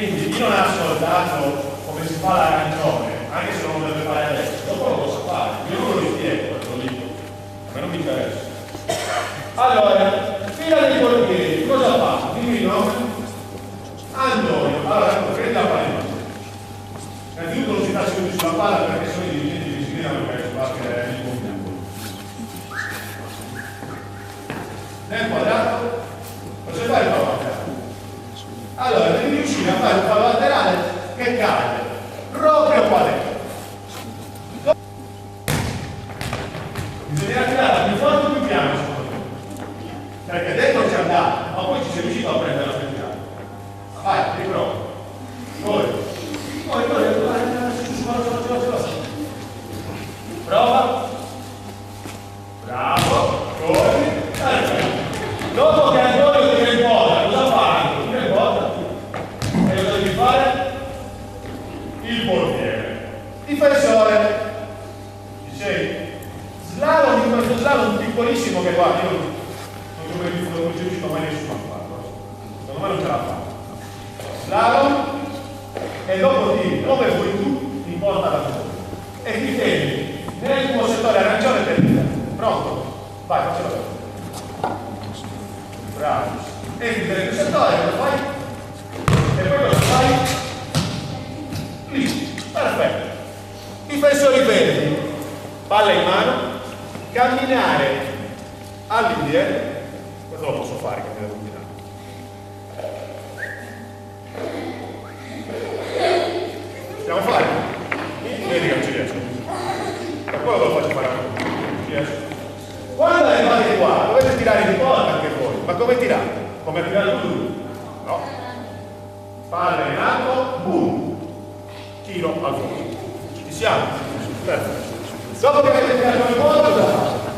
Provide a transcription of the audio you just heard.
Quindi chi non ha ascoltato come si fa l'arancione, anche se non lo deve fare adesso, dopo lo posso fare, io non lo rispiego, lo dico, a me non mi interessa. Allora, fila dei portieri, cosa fa? Dimmi il nome? Antonio, allora prendi la palla. Innanzitutto non si sta seduti sulla palla perché sono i dirigenti che si vedono che si fa che è il compianto. Nel quadrato, cosa fai il fallo laterale? Allora, devi riuscire a fare un fallo laterale che cade proprio qua dentro. Bisogna tirare più forte o più piano, secondo me. Perché dentro c'è andato, ma poi ci sei riuscito a prendere la piano. Vai, riprova. Poi, prova. Bravo, corri. Dopo che Antonio ti riposa, cosa fai? Ti riposa. E cosa devi fare? Il portiere. Difensore. Ci sei? Slalom di questo slalom piccolissimo che guarda, io non ci riuscito mai nessuno a farlo. Secondo me non ce l'ha fatto. Slalom e dopo tiri dove vuoi tu in porta la tua e ti fermi nel tuo settore arancione per dire pronto? Vai, faccelo. Bravo. Entri nel tuo settore, lo fai e poi lo fai lì. Perfetto. Difensori verdi, palla in mano, camminare all'indietro. Questo lo posso fare che mi devo camminare. Possiamo fare? Vedi che non ci riesco. Per quello lo faccio fare a me. Ci riesco. Quando arrivate qua, dovete tirare di porta anche voi. Ma come tirate? Come tirare tu? No. Palla in alto, boom. Tiro al fondo. Ci siamo? Perfetto. Dopo che avete tirato di porta, cosa fate?